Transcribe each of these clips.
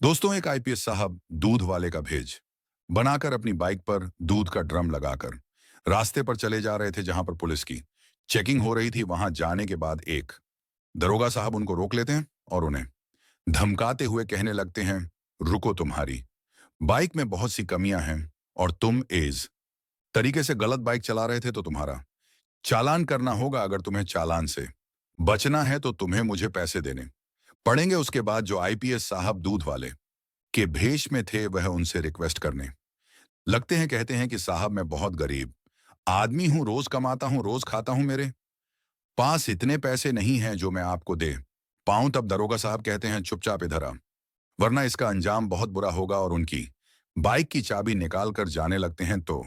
दोस्तों, एक आईपीएस साहब दूध वाले का भेज बनाकर अपनी बाइक पर दूध का ड्रम लगाकर रास्ते पर चले जा रहे थे जहां पर पुलिस की चेकिंग हो रही थी। वहां जाने के बाद एक दरोगा साहब उनको रोक लेते हैं और उन्हें धमकाते हुए कहने लगते हैं, रुको, तुम्हारी बाइक में बहुत सी कमियां हैं और तुम एज तरीके से गलत बाइक चला रहे थे, तो तुम्हारा चालान करना होगा। अगर तुम्हें चालान से बचना है तो तुम्हें मुझे पैसे देने पड़ेंगे। उसके बाद जो आईपीएस साहब दूध वाले के भेष में थे वह उनसे रिक्वेस्ट करने लगते हैं। कहते हैं कि साहब, मैं बहुत गरीब आदमी हूं, रोज कमाता हूं, रोज खाता हूं, मेरे पास इतने पैसे नहीं हैं जो मैं आपको दे पाऊं। तब दरोगा साहब कहते हैं, चुपचाप इधर आ, वरना इसका अंजाम बहुत बुरा होगा, और उनकी बाइक की चाबी निकाल कर जाने लगते हैं। तो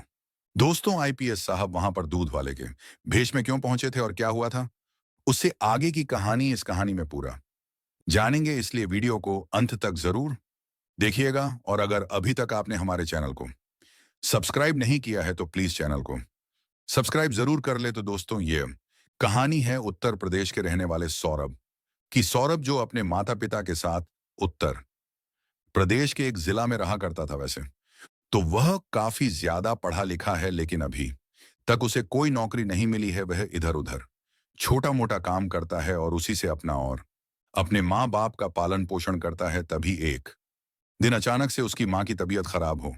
दोस्तों, आईपीएस साहब वहां पर दूध वाले के भेष में क्यों पहुंचे थे और क्या हुआ था, उससे आगे की कहानी इस कहानी में पूरा जानेंगे। इसलिए वीडियो को अंत तक जरूर देखिएगा। और अगर अभी तक आपने हमारे चैनल को सब्सक्राइब नहीं किया है तो प्लीज चैनल को सब्सक्राइब जरूर कर ले। तो दोस्तों, ये कहानी है उत्तर प्रदेश के रहने वाले सौरभ की। सौरभ जो अपने माता पिता के साथ उत्तर प्रदेश के एक जिला में रहा करता था। वैसे तो वह काफी ज्यादा पढ़ा लिखा है, लेकिन अभी तक उसे कोई नौकरी नहीं मिली है। वह इधर उधर छोटा मोटा काम करता है और उसी से अपना और अपने माँ बाप का पालन पोषण करता है। तभी एक दिन अचानक से उसकी माँ की तबीयत खराब हो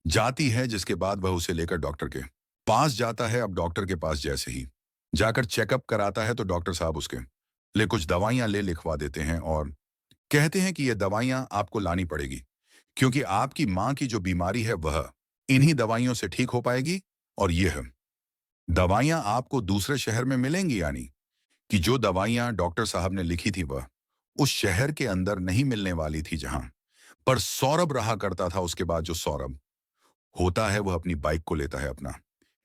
जाती है, जिसके बाद वह उसे लेकर डॉक्टर के पास जाता है। अब डॉक्टर के पास जैसे ही जाकर चेकअप कराता है तो डॉक्टर साहब उसके लिए कुछ दवाइयां लिखवा देते हैं और कहते हैं कि ये दवाइयां आपको लानी पड़ेगी, क्योंकि आपकी माँ की जो बीमारी है वह इन्हीं दवाइयों से ठीक हो पाएगी। और यह दवाइयां आपको दूसरे शहर में मिलेंगी, यानी कि जो दवाइयां डॉक्टर साहब ने लिखी थी वह उस शहर के अंदर नहीं मिलने वाली थी जहां पर सौरभ रहा करता था। उसके बाद जो सौरभ होता है वह अपनी बाइक को लेता है, अपना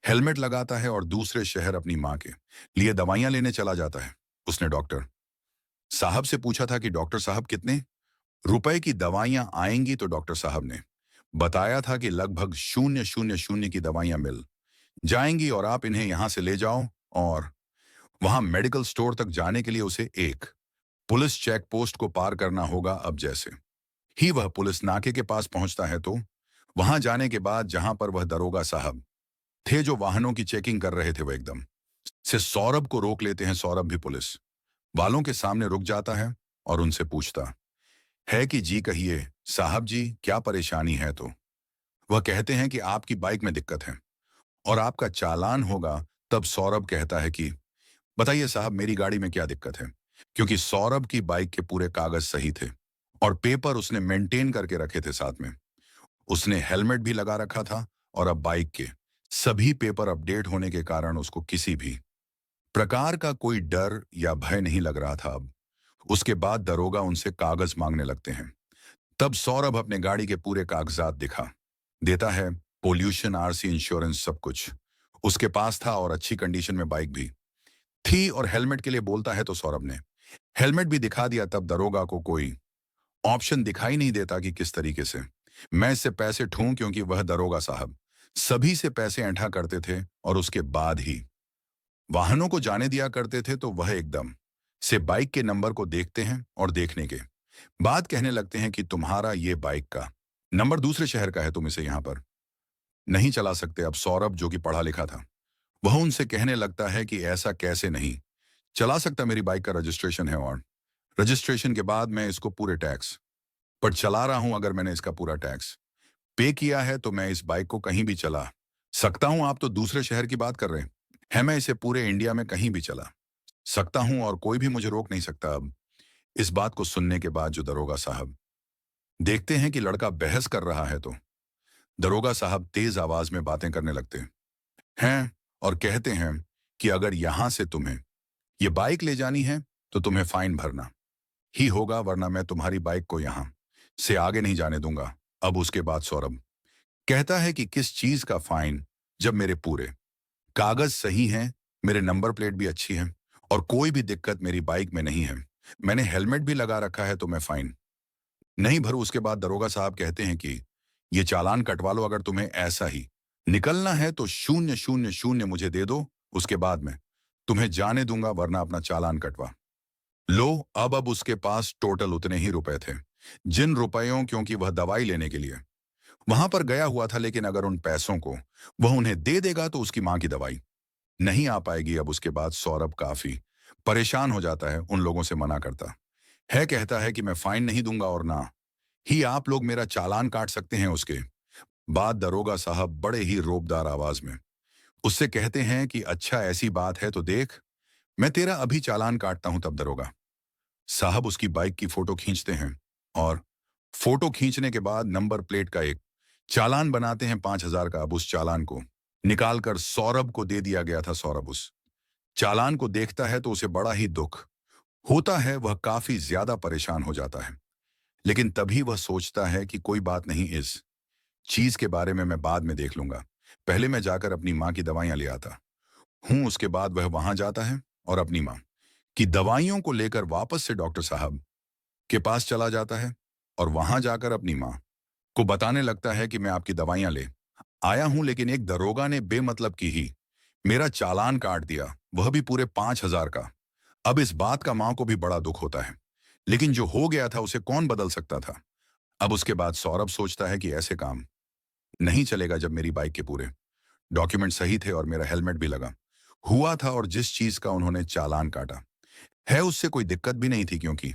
हेलमेट लगाता है और दूसरे शहर अपनी माँ के लिए दवाइयां लेने चला जाता है। उसने डॉक्टर साहब से पूछा था कि डॉक्टर साहब, कितने रुपए की दवाइयां आएंगी, तो डॉक्टर साहब ने बताया था कि लगभग 000 की दवाइयां मिल जाएंगी और आप इन्हें यहां से ले जाओ। और वहां मेडिकल स्टोर तक जाने के लिए उसे एक पुलिस चेक पोस्ट को पार करना होगा। अब जैसे ही वह पुलिस नाके के पास पहुंचता है तो वहां जाने के बाद जहां पर वह दरोगा साहब थे जो वाहनों की चेकिंग कर रहे थे, वह एकदम से सौरभ को रोक लेते हैं। सौरभ भी पुलिस वालों के सामने रुक जाता है और उनसे पूछता है कि जी कहिए साहब जी, क्या परेशानी है। तो वह कहते हैं कि आपकी बाइक में दिक्कत है और आपका चालान होगा। तब सौरभ कहता है कि बताइए साहब, मेरी गाड़ी में क्या दिक्कत है, क्योंकि सौरभ की बाइक के पूरे कागज सही थे और पेपर उसने मेंटेन करके रखे थे। साथ में उसने हेलमेट भी लगा रखा था और अब बाइक के सभी पेपर अपडेट होने के कारण उसको किसी भी प्रकार का कोई डर या भय नहीं लग रहा था। अब उसके बाद दरोगा उनसे कागज मांगने लगते हैं। तब सौरभ अपने गाड़ी के पूरे कागजात दिखा देता है, पोल्यूशन, आरसी, इंश्योरेंस, सब कुछ उसके पास था और अच्छी कंडीशन में बाइक भी थी। और हेलमेट के लिए बोलता है तो सौरभ ने हेलमेट भी दिखा दिया। तब दरोगा को कोई ऑप्शन दिखाई नहीं देता कि किस तरीके से मैं इससे पैसे ठूं, क्योंकि वह दरोगा साहब सभी से पैसे ऐंठा करते थे और उसके बाद ही वाहनों को जाने दिया करते थे। तो वह एकदम से बाइक के नंबर को देखते हैं और देखने के बाद कहने लगते हैं कि तुम्हारा ये बाइक का नंबर दूसरे शहर का है, तुम इसे यहां पर नहीं चला सकते। अब सौरभ जो कि पढ़ा लिखा था वह उनसे कहने लगता है कि ऐसा कैसे नहीं चला सकता, मेरी बाइक का रजिस्ट्रेशन है और रजिस्ट्रेशन के बाद मैं इसको पूरे टैक्स पर चला रहा हूं। अगर मैंने इसका पूरा टैक्स पे किया है तो मैं इस बाइक को कहीं भी चला सकता हूं। आप तो दूसरे शहर की बात कर रहे हैं, मैं इसे पूरे इंडिया में कहीं भी चला सकता हूं और कोई भी मुझे रोक नहीं सकता। अब इस बात को सुनने के बाद जो दरोगा साहब देखते हैं कि लड़का बहस कर रहा है, तो दरोगा साहब तेज आवाज में बातें करने लगते हैं और कहते हैं कि अगर यहां से तुम्हें ये बाइक ले जानी है तो तुम्हें फाइन भरना ही होगा, वरना मैं तुम्हारी बाइक को यहां से आगे नहीं जाने दूंगा। अब उसके बाद सौरभ कहता है कि किस चीज का फाइन, जब मेरे पूरे कागज सही हैं, मेरे नंबर प्लेट भी अच्छी है और कोई भी दिक्कत मेरी बाइक में नहीं है, मैंने हेलमेट भी लगा रखा है, तो मैं फाइन नहीं भरूं। उसके बाद दरोगा साहब कहते हैं कि ये चालान कटवा लो, अगर तुम्हें ऐसा ही निकलना है तो 000 मुझे दे दो, उसके बाद मैं तुम्हें जाने दूंगा, वरना अपना चालान कटवा लो। अब उसके पास टोटल उतने ही रुपए थे जिन रुपयों क्योंकि वह दवाई लेने के लिए वहां पर गया हुआ था, लेकिन अगर उन पैसों को वह उन्हें दे देगा तो उसकी मां की दवाई नहीं आ पाएगी। अब उसके बाद सौरभ काफी परेशान हो जाता है, उन लोगों से मना करता है, कहता है कि मैं फाइन नहीं दूंगा और ना ही आप लोग मेरा चालान काट सकते हैं। उसके बाद दरोगा साहब बड़े ही रोबदार आवाज में उससे कहते हैं कि अच्छा ऐसी बात है तो देख, मैं तेरा अभी चालान काटता हूं। तब दरोगा साहब उसकी बाइक की फोटो खींचते हैं और फोटो खींचने के बाद नंबर प्लेट का एक चालान बनाते हैं 5,000 का। अब उस चालान को निकालकर सौरभ को दे दिया गया था। सौरभ उस चालान को देखता है तो उसे बड़ा ही दुख होता है, वह काफी ज्यादा परेशान हो जाता है। लेकिन तभी वह सोचता है कि कोई बात नहीं, इस चीज के बारे में मैं बाद में देख लूंगा, पहले मैं जाकर अपनी माँ की दवाइयां ले आता हूँ। उसके बाद वह वहां जाता है और अपनी माँ की दवाइयों को लेकर वापस से डॉक्टर साहब के पास चला जाता है और वहां जाकर अपनी माँ को बताने लगता है कि मैं आपकी दवाइयां ले आया हूं, लेकिन एक दरोगा ने बेमतलब की ही मेरा चालान काट दिया, वह भी पूरे 5,000 का। अब इस बात का मां को भी बड़ा दुख होता है, लेकिन जो हो गया था उसे कौन बदल सकता था। अब उसके बाद सौरभ सोचता है कि ऐसे काम नहीं चलेगा। जब मेरी बाइक के पूरे डॉक्यूमेंट सही थे और मेरा हेलमेट भी लगा हुआ था और जिस चीज का उन्होंने चालान काटा है उससे कोई दिक्कत भी नहीं थी, क्योंकि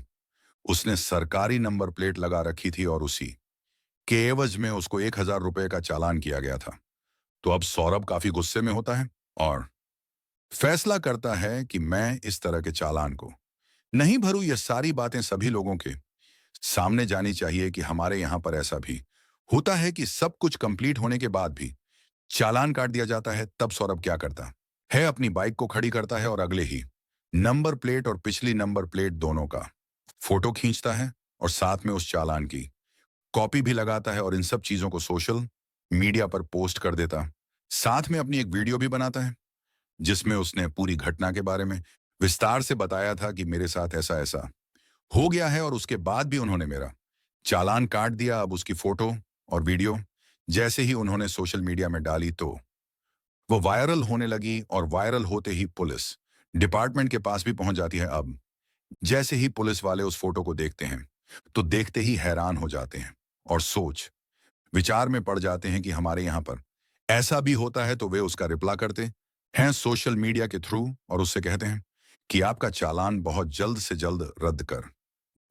उसने सरकारी नंबर प्लेट लगा रखी थी और उसी के एवज में उसको 1,000 रुपए का चालान किया गया था। तो अब सौरभ काफी गुस्से में होता है और फैसला करता है कि मैं इस तरह के चालान को नहीं भरूं। ये सारी बातें सभी लोगों के सामने जानी चाहिए कि हमारे यहाँ पर ऐसा भी होता है कि सब कुछ कंप्लीट होने के बाद भी चालान काट दिया जाता है। तब सौरभ क्या करता है, अपनी बाइक को खड़ी करता है और अगले ही नंबर प्लेट और पिछली नंबर प्लेट दोनों का फोटो खींचता है और साथ में उस चालान की कॉपी भी लगाता है और इन सब चीजों को सोशल मीडिया पर पोस्ट कर देता। साथ में अपनी एक वीडियो भी बनाता है जिसमें उसने पूरी घटना के बारे में विस्तार से बताया था कि मेरे साथ ऐसा ऐसा हो गया है और उसके बाद भी उन्होंने मेरा चालान काट दिया। अब उसकी फोटो और वीडियो जैसे ही उन्होंने सोशल मीडिया में डाली तो वो वायरल होने लगी और वायरल होते ही पुलिस डिपार्टमेंट के पास भी पहुंच जाती है। अब जैसे ही पुलिस वाले उस फोटो को देखते हैं तो देखते ही हैरान हो जाते हैं और सोच विचार में पड़ जाते हैं कि हमारे यहाँ पर ऐसा भी होता है। तो वे उसका रिप्लाई करते हैं सोशल मीडिया के थ्रू और उससे कहते हैं कि आपका चालान बहुत जल्द से जल्द रद्द कर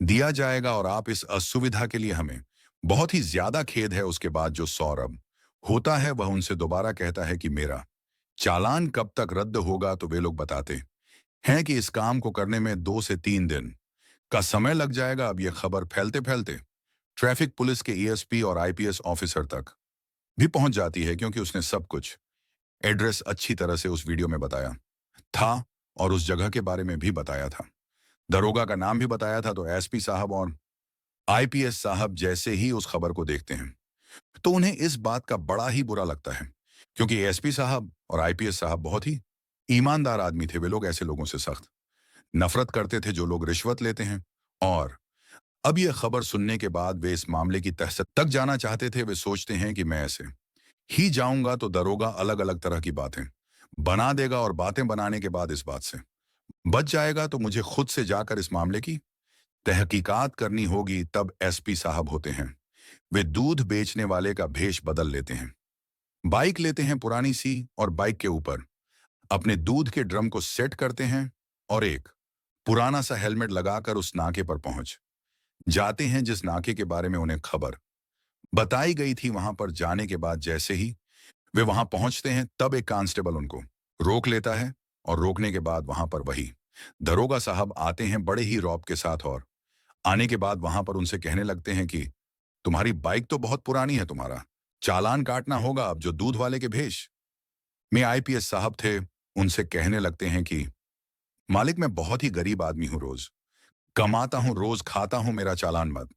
दिया जाएगा और आप इस असुविधा के लिए हमें बहुत ही ज्यादा खेद है। उसके बाद जो सौरभ होता है वह उनसे दोबारा कहता है कि मेरा चालान कब तक रद्द होगा। तो वे लोग बताते हैं कि इस काम को करने में 2 से 3 दिन का समय लग जाएगा। अब यह खबर फैलते फैलते ट्रैफिक पुलिस के ईएसपी और आईपीएस ऑफिसर तक भी पहुंच जाती है, क्योंकि उसने सब कुछ एड्रेस अच्छी तरह से उस वीडियो में बताया था और उस जगह के बारे में भी बताया था। दरोगा का नाम भी बताया था। तो एसपी साहब और आईपीएस साहब जैसे ही उस खबर को देखते हैं तो उन्हें इस बात का बड़ा ही बुरा लगता है, क्योंकि एसपी साहब और आईपीएस साहब बहुत ही ईमानदार आदमी थे। वे लोग ऐसे लोगों से सख्त नफरत करते थे जो लोग रिश्वत लेते हैं। और अब यह खबर सुनने के बाद वे इस मामले की तह तक जाना चाहते थे। वे सोचते हैं कि मैं ऐसे ही जाऊंगा तो दरोगा अलग अलग तरह की बातें बना देगा और बातें बनाने के बाद इस बात से बच जाएगा, तो मुझे खुद से जाकर इस मामले की तहकीकात करनी होगी। तब एसपी साहब होते हैं, वे दूध बेचने वाले का भेष बदल लेते हैं, बाइक लेते हैं पुरानी सी और बाइक के ऊपर अपने दूध के ड्रम को सेट करते हैं और एक पुराना सा हेलमेट लगाकर उस नाके पर पहुंच जाते हैं जिस नाके के बारे में उन्हें खबर बताई गई थी। वहां पर जाने के बाद जैसे ही वे वहां पहुंचते हैं तब एक कांस्टेबल उनको रोक लेता है और रोकने के बाद वहां पर वही दरोगा साहब आते हैं बड़े ही रौब के साथ और आने के बाद वहां पर उनसे कहने लगते हैं कि तुम्हारी बाइक तो बहुत पुरानी है, तुम्हारा चालान काटना होगा। अब जो दूध वाले के भेष में आईपीएस साहब थे उनसे कहने लगते हैं कि मालिक मैं बहुत ही गरीब आदमी हूं, रोज कमाता हूं, रोज खाता हूं, मेरा चालान मत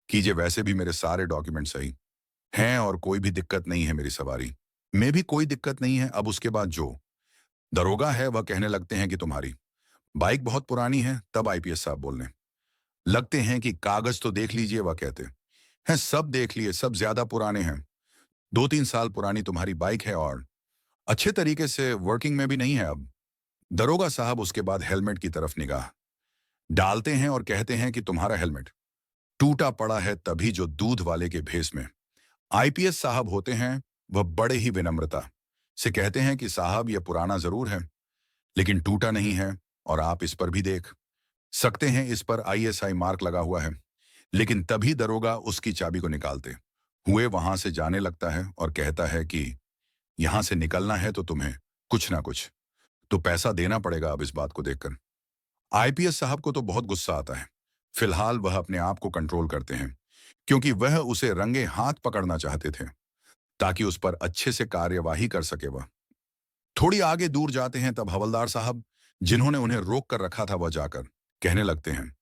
कीजिए। वैसे भी मेरे सारे डॉक्यूमेंट सही हैं और कोई भी दिक्कत नहीं है, मेरी सवारी में भी कोई दिक्कत नहीं है। अब उसके बाद जो दरोगा है वह कहने लगते हैं कि तुम्हारी बाइक बहुत पुरानी है। तब आईपीएस साहब बोलने लगते हैं कि कागज तो देख लीजिए। वह कहते हैं सब देख लिए, सब ज्यादा पुराने हैं, 2-3 साल पुरानी तुम्हारी बाइक है और अच्छे तरीके से वर्किंग में भी नहीं है। अब दरोगा साहब उसके बाद हेलमेट की तरफ निगाह डालते हैं और कहते हैं कि तुम्हारा हेलमेट टूटा पड़ा है तभी जो दूध वाले के भेस में आईपीएस साहब होते हैं, वह बड़े ही विनम्रता से कहते हैं कि साहब यह पुराना जरूर है, लेकिन टूटा नहीं है, और आप इस पर भी देख सकते हैं, इस पर आईएसआई मार्क लगा हुआ है। लेकिन तभी दरोगा उसकी चाबी को निकालते हुए वहां से जाने लगता है और कहता है कि यहां से निकलना है तो तुम्हें कुछ ना कुछ तो पैसा देना पड़ेगा। अब इस बात को देखकर आईपीएस साहब को तो बहुत गुस्सा आता है। फिलहाल वह अपने आप को कंट्रोल करते हैं, क्योंकि वह उसे रंगे हाथ पकड़ना चाहते थे ताकि उस पर अच्छे से कार्यवाही कर सके। वह थोड़ी आगे दूर जाते हैं, तब हवलदार साहब, जिन्होंने उन्हें रोक कर रखा था, वह जाकर कहने लगते हैं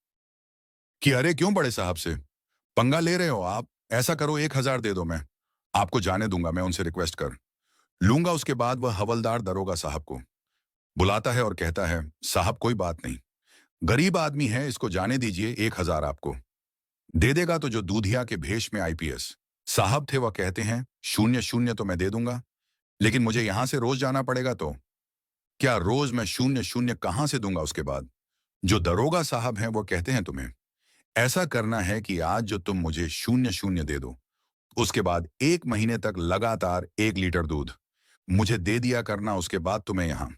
कि अरे क्यों बड़े साहब से पंगा ले रहे हो आप? ऐसा करो 1,000 दे दो, मैं आपको जाने दूंगा, मैं उनसे रिक्वेस्ट कर लूंगा। उसके बाद वह हवलदार दरोगा साहब को बुलाता है और कहता है, साहब कोई बात नहीं, गरीब आदमी है, इसको जाने दीजिए, 1,000 आपको दे देगा। तो जो दूधिया के भेष में आईपीएस साहब थे, वह कहते हैं, 0-0 तो मैं दे दूंगा, लेकिन मुझे यहां से रोज जाना पड़ेगा, तो क्या रोज मैं 0-0 कहां से दूंगा? उसके बाद जो दरोगा साहब हैं, वो कहते हैं, तुम्हें ऐसा करना है कि आज जो तुम मुझे 0-0 दे दो, उसके बाद 1 महीने तक लगातार 1 लीटर दूध मुझे दे दिया करना। उसके बाद तुम्हें यहां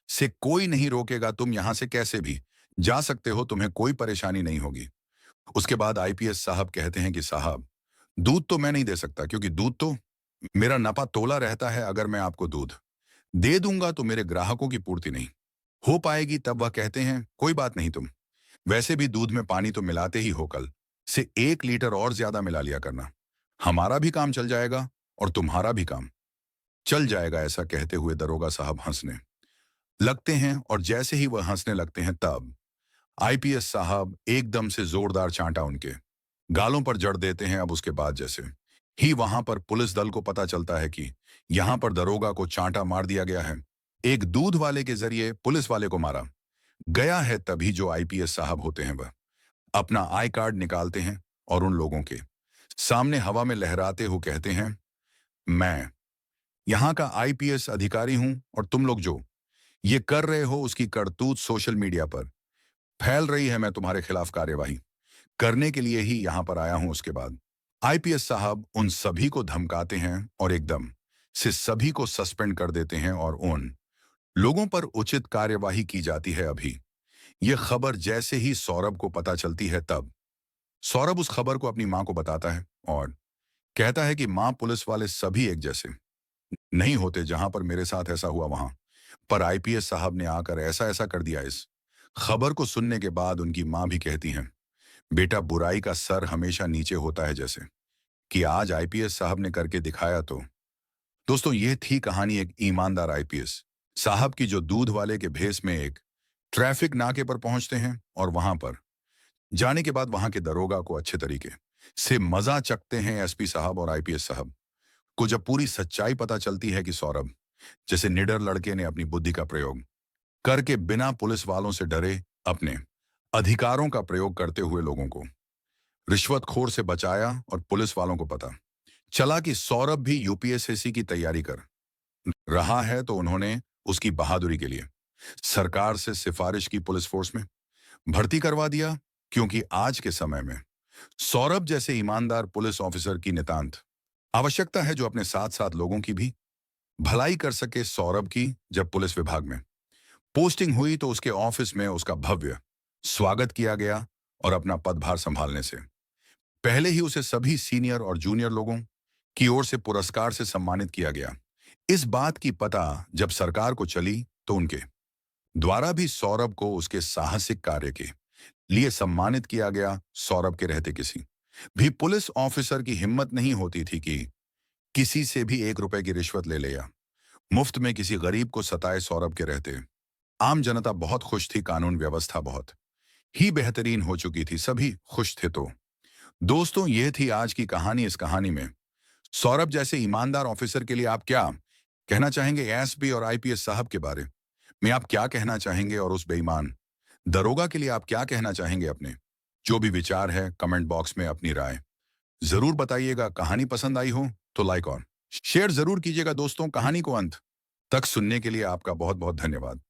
से कोई नहीं रोकेगा, तुम यहां से कैसे भी जा सकते हो, तुम्हें कोई परेशानी नहीं होगी। उसके बाद आईपीएस साहब कहते हैं कि साहब दूध तो मैं नहीं दे सकता, क्योंकि दूध तो मेरा नफा तोला रहता है। अगर मैं आपको दूध दे दूंगा तो मेरे ग्राहकों की पूर्ति नहीं हो पाएगी। तब वह कहते हैं, कोई बात नहीं, तुम वैसे भी दूध में पानी तो मिलाते ही हो, कल से 1 लीटर और ज्यादा मिला लिया करना, हमारा भी काम चल जाएगा और तुम्हारा भी काम चल जाएगा। ऐसा कहते हुए दरोगा साहब हंसने लगते हैं, और जैसे ही वह हंसने लगते हैं, तब आईपीएस साहब एकदम से जोरदार चांटा उनके गालों पर जड़ देते हैं। अब उसके बाद जैसे ही वहां पर पुलिस दल को पता चलता है कि यहां पर दरोगा को चांटा मार दिया गया है, एक दूध वाले के जरिए पुलिस वाले को मारा गया है, तभी जो आईपीएस साहब होते हैं, वह अपना आई कार्ड निकालते हैं और उन लोगों के सामने हवा में लहराते हुए कहते हैं, मैं यहाँ का आईपीएस अधिकारी हूं, और तुम लोग जो ये कर रहे हो, उसकी करतूत सोशल मीडिया पर फैल रही है। मैं तुम्हारे खिलाफ कार्यवाही करने के लिए ही यहां पर आया हूं। उसके बाद आईपीएस साहब उन सभी को धमकाते हैं और एकदम से सभी को सस्पेंड कर देते हैं, और उन लोगों पर उचित कार्यवाही की जाती है। अभी यह खबर जैसे ही सौरभ को पता चलती है, तब सौरभ उस खबर को अपनी मां को बताता है और कहता है कि मां, पुलिस वाले सभी एक जैसे नहीं होते। जहां पर मेरे साथ ऐसा हुआ, वहां पर आईपीएस साहब ने आकर ऐसा ऐसा कर दिया। इस खबर को सुनने के बाद उनकी मां भी कहती हैं, बेटा, बुराई का सर हमेशा नीचे होता है, जैसे कि आज आईपीएस साहब ने करके दिखाया। तो दोस्तों, यह थी कहानी एक ईमानदार आईपीएस साहब की, जो दूध वाले के भेस में एक ट्रैफिक नाके पर पहुंचते हैं, और वहां पर जाने के बाद वहां के दरोगा को अच्छे तरीके से मजा चखते हैं। एसपी साहब और आईपीएस साहब को जब पूरी सच्चाई पता चलती है कि सौरभ जैसे निडर लड़के ने अपनी बुद्धि का प्रयोग करके बिना पुलिस वालों से डरे अपने अधिकारों का प्रयोग करते हुए लोगों को रिश्वतखोर से बचाया, और पुलिस वालों को पता चला कि सौरभ भी यूपीएससी की तैयारी कर रहा है, तो उन्होंने उसकी बहादुरी के लिए सरकार से सिफारिश की, पुलिस फोर्स में भर्ती करवा दिया। क्योंकि आज के समय में सौरभ जैसे ईमानदार पुलिस ऑफिसर की नितांत आवश्यकता है, जो अपने साथ साथ लोगों की भी भलाई कर सके। सौरभ की जब पुलिस विभाग में पोस्टिंग हुई, तो उसके ऑफिस में उसका भव्य स्वागत किया गया, और अपना पदभार संभालने से पहले ही उसे सभी सीनियर और जूनियर लोगों की ओर से पुरस्कार से सम्मानित किया गया। इस बात की पता जब सरकार को चली, तो उनके द्वारा भी सौरभ को उसके साहसिक कार्य के लिए सम्मानित किया गया। सौरभ के रहते किसी भी पुलिस ऑफिसर की हिम्मत नहीं होती थी कि किसी से भी 1 रुपए की रिश्वत ले ले या मुफ्त में किसी गरीब को सताए। सौरभ के रहते आम जनता बहुत खुश थी, कानून व्यवस्था बहुत ही बेहतरीन हो चुकी थी, सभी खुश थे। तो दोस्तों, यह थी आज की कहानी। इस कहानी में सौरभ जैसे ईमानदार ऑफिसर के लिए आप क्या कहना चाहेंगे? एसपी और आईपीएस साहब के बारे में आप क्या कहना चाहेंगे? और उस बेईमान दरोगा के लिए आप क्या कहना चाहेंगे? अपने जो भी विचार है, कमेंट बॉक्स में अपनी राय जरूर बताइएगा। कहानी पसंद आई हो तो लाइक और शेयर जरूर कीजिएगा। दोस्तों, कहानी को अंत तक सुनने के लिए आपका बहुत बहुत धन्यवाद।